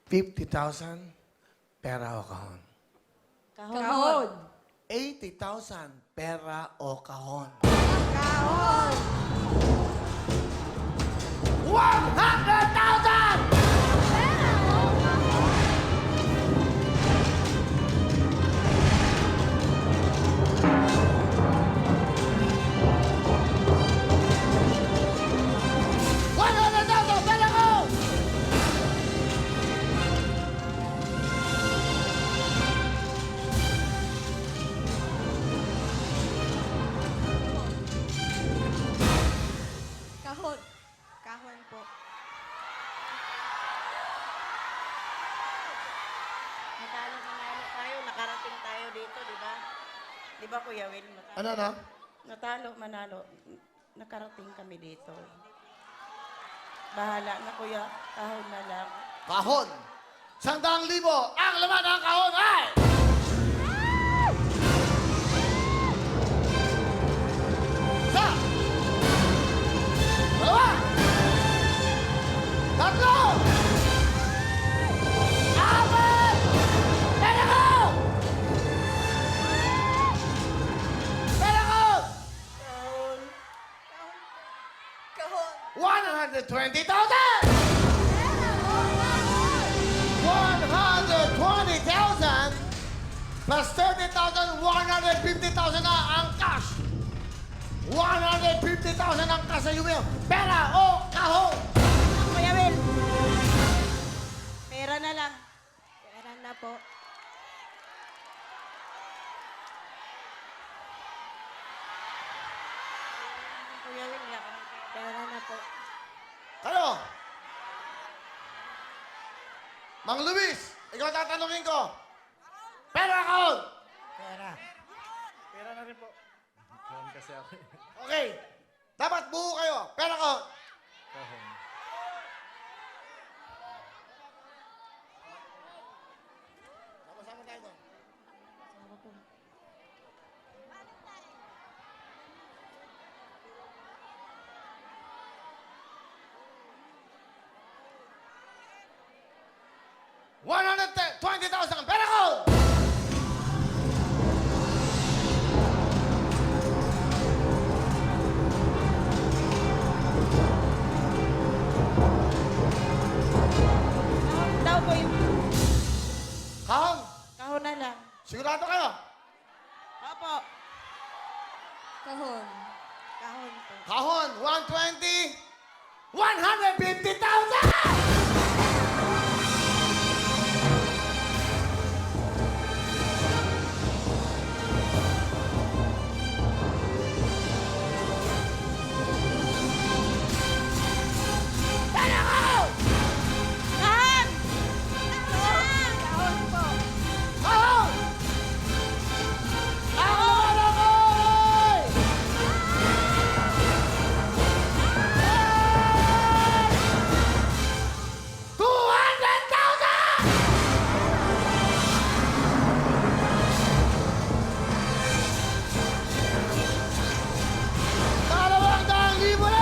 50,000, pera o kahon. Kahon. 80,000, pera o kahon. Kahon. 100,000! Kahon. Kahon po. Natalo tayo, nakarating tayo dito, di ba? Di ba, Kuya Will? Ano? Natalo, manalo. Nakarating kami dito. Bahala na, Kuya. Kahon na lang. Kahon. 100,000. Ang laman ng kahon ay... Isa. Dalawa. Tatlo. Apat. Pera ko! Pera ko! Kahon. 120,000! 120,000 plus 30,000, 150,000 na ang cash. 150,000 ang cash sa Yumeo. Pera o kahon? Kuya Will! Pera na lang. Pera na po. Kuya Will, wala ka ng pera. Pera na po. Kayo? Mang Luis, ikaw tatanungin ko. Pera o kahon? Pera. Pera na rin po. Kahon kasi ako. Okay. Dapat buo kayo. Pera o kahon? Kahon. Sama-sama tayo doon. $120,000. Pera ko! Kahon daw po yung... Kahon. Kahon na lang. Sigurado kayo? Opo. Kahon. Kahon po. Kahon. 120. 150,000! Pera ko! Kahon! Kahon po. Kahon! Kahon ako! $200,000! $200,000 na!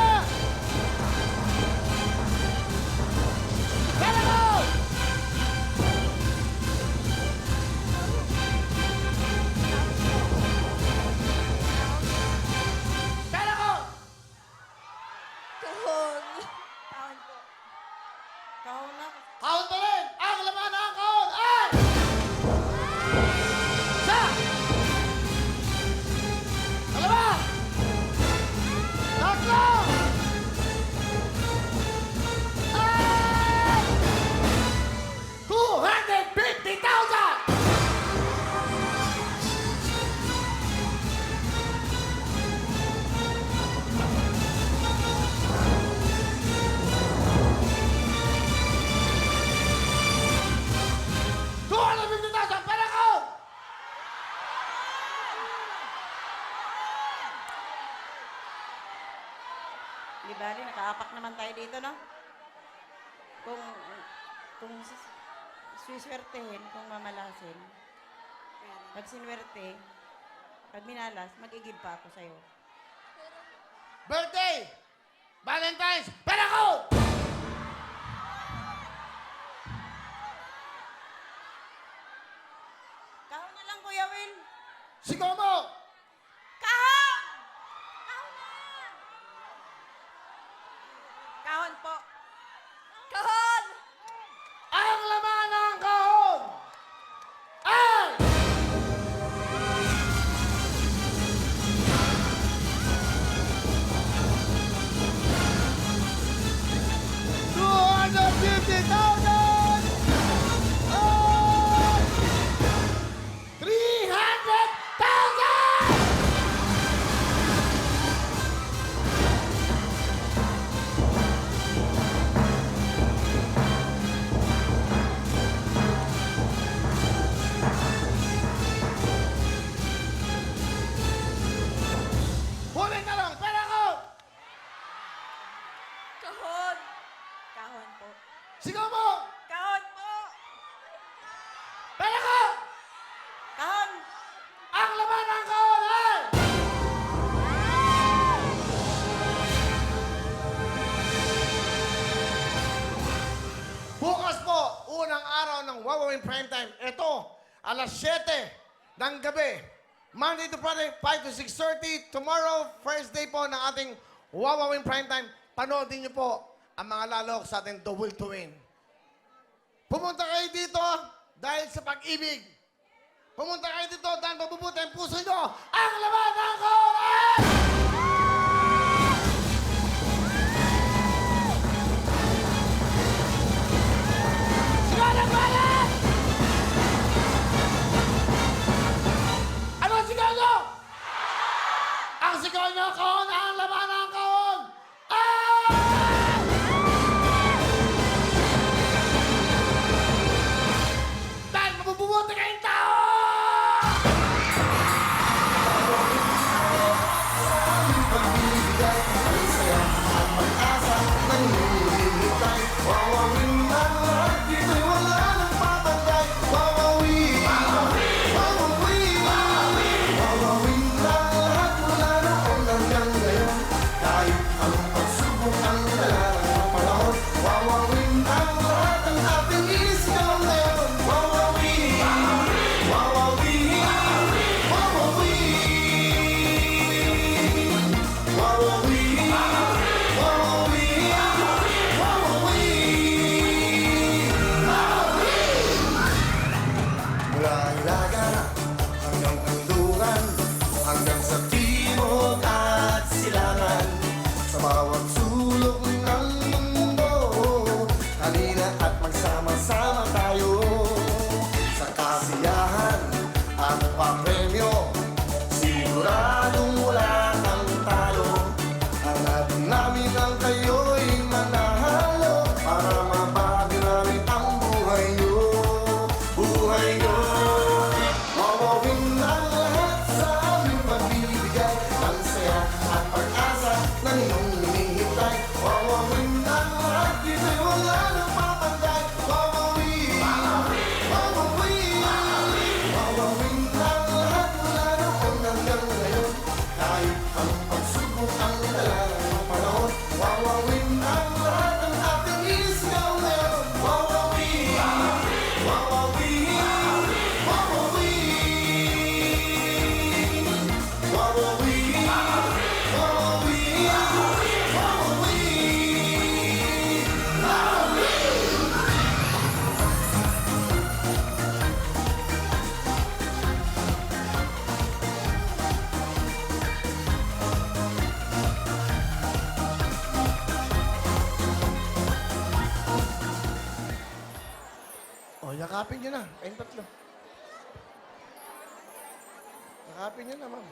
Pera ko! Pera ko! Kahon. Kahon po. Kahon na. Kahon pa rin! Ang laman ng kahon ay... Isa! Dalawa! Tatlo! Ay! 250,000! $250,000! Pera ko! Di bali, nakaapak naman tayo dito, no? Kung swiswertehin, kung mamalasin, pag sinwerte, pag minalas, mag-igib pa ako sa'yo. Birthday! Valentine's! Pera ko! na lang, Kuya Will. Sigaw mo! Kahon! Kahon na! Kahon po. Kahon! Ang laman ng kahon ay... $250,000! At $300,000! Huli na lang! Pera ko! Kahon! Kahon po. Sigaw mo! Kahon po! Pera ko! Kahon! Ang laman ng kahon ay... Bukas po, unang araw ng Wawawin Primetime. Ito, alas 7 ng gabi. Monday to Friday, 5 to 6:30. Tomorrow, first day po ng ating Wawawin Primetime. Panoodin niyo po ang mga lalok sa ating Double to Win. Pumunta kayo dito dahil sa pag-ibig. Pumunta kayo dito dahil mabubuti ang puso nyo. Ang laman ng kahon ay... Sigaw ng bayan! Ano ang sigaw nyo? Ang sigaw nyo, kahon, ang laman ng kahon! Ay! Dahil mabubuti kayong tao! Mula Ilagan hanggang Kanluran, hanggang sa timog at silangan, sa bawat sulok ng mundo, halina at magsama-sama tayo sa kasiyahan at papremyo. Siguradong wala kang talo, hanap namin ang kayo'y manahalo para mabago namin ang buhay nyo. Buhay nyo. Wawawin ang lahat sa aming pagbibigay, ang saya at pag-asa na ninyong hinihintay. Wawawin ang lahat, dito'y wala nang papantay. Wawawin, wawawin, wawawin ang lahat mula noon hanggang ngayon. Kahit ang pagsubok ang dala ng panahon, wawawin ang lahat ng ating isigaw ngayon. Wawawin, wawawin, wawawin, wawawin, wawawin, wawawin. O, yakapin nyo na. Kayong tatlo. Yakapin nyo na, ma'am.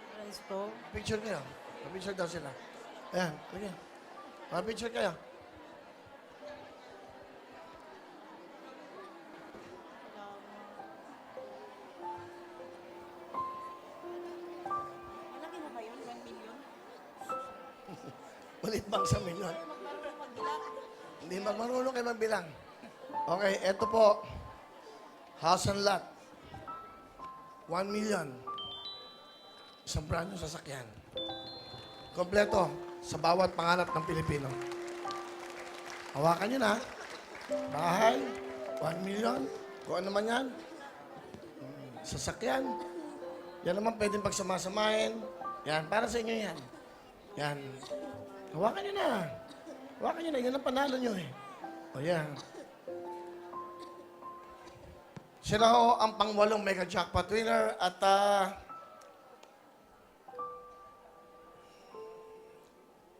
Friends ko. Picture kayo. Picture daw sila. Ayan, sige. Picture kayo. Malaki na ba yun? 1 million? Ulit bang sa milyon? Magmarunong magbilang. Hindi magmarunong kayo magbilang. Okay, eto po. House and lot. 1 million. Isang brand new sasakyan. Kompleto sa bawat pangarap ng Pilipino. Hawakan nyo na. Bahay, 1 million. Kung ano man yan. Sasakyan. Yan naman pwedeng pagsamasamahin. Yan, para sa inyo yan. Yan. Hawakan nyo na. Hawakan nyo na. Yan ang panalo nyo eh. O yan. Sila ho ang pang-8 mega jackpot winner at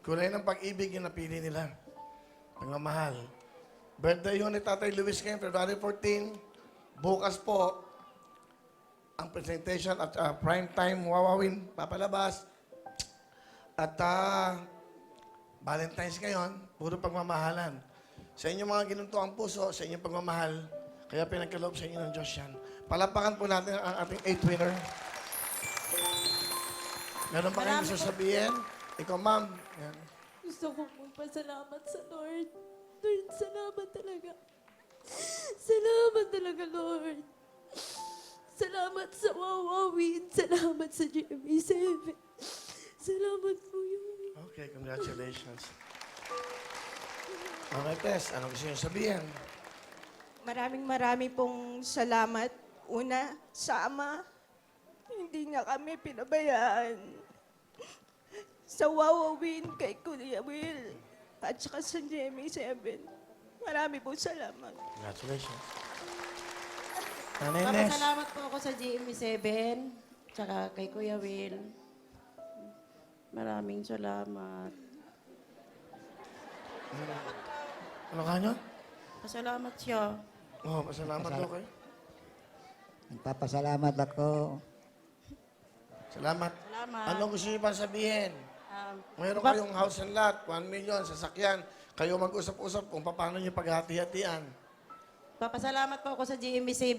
kulay ng pag-ibig yung napili nila. Pagmamahal. Birthday yun ni Tatay Luis ngayon, February 14. Bukas po, ang presentation at prime time wawawin, papalabas. At Valentine's ngayon, puro pagmamahalan. Sa inyo mga ginunto ang puso, sa inyong pagmamahal, kaya pinagkaloob sa inyo ng Diyos yan. Palapakan po natin ang ating 8th winner. Meron pa kayong gusto sabihin? Ikaw, ma'am. Yan. Gusto kong magpasalamat sa Lord. Lord, salamat talaga. Salamat talaga, Lord. Salamat sa Wawawin. Salamat sa GMA7. Salamat po yun. Okay, congratulations. Okay, Tess, anong gusto niyo sabihin? Maraming pong salamat. Una, sa Ama, hindi niya kami pinabayaan. Sa Wawawin, kay Kuya Will, at saka sa GMA7. Marami pong salamat. Congratulations. Nanay Nes. Papasalamat po ako sa GMA7, tsaka kay Kuya Will. Maraming salamat. Ano ka nyo? Pasalamat siya. Oo, pasalamat daw kayo. Nagpapasalamat ako. Salamat. Salamat. Anong gusto niyo pa sabihin? Um, Mayroon Bak- kayong house and lot, 1 million, sasakyan. Kayo mag-usap-usap kung paano niyo paghati-hatian. Papasalamat po ako sa GMA7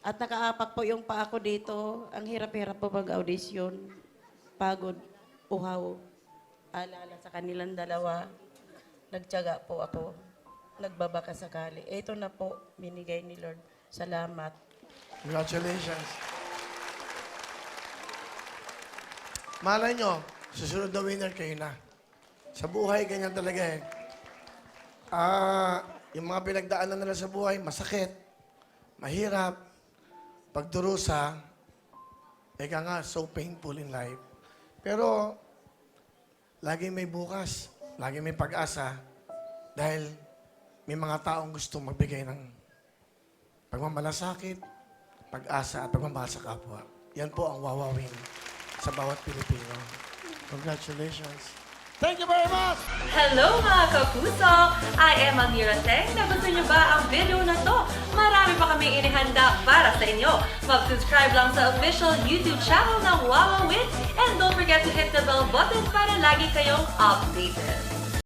at nakaapak po yung paa ko dito. Ang hirap-hirap po mag-audition. Pagod, uhaw. Alala sa kanilang dalawa. Nagtiyaga po ako. Nagbabaka sakali. Ito na po, binigay ni Lord. Salamat. Congratulations. Malay nyo, susunod na winner kayo na. Sa buhay, ganyan talaga eh. Yung mga pinagdaanan nila sa buhay, masakit, mahirap, pagdurusa, eka nga, so painful in life. Pero, laging may bukas, laging may pag-asa, dahil may mga taong gusto magbigay ng pagmamalasakit, pag-asa at pagmamahal sa kapwa. Yan po ang wawawin sa bawat Pilipino. Congratulations. Thank you very much! Hello mga kapuso! I am Amira Teng. Nagustuhan niyo ba ang video na to? Marami pa kami inihanda para sa inyo. Mag-subscribe lang sa official YouTube channel ng Wawawin and don't forget to hit the bell button para lagi kayong updated.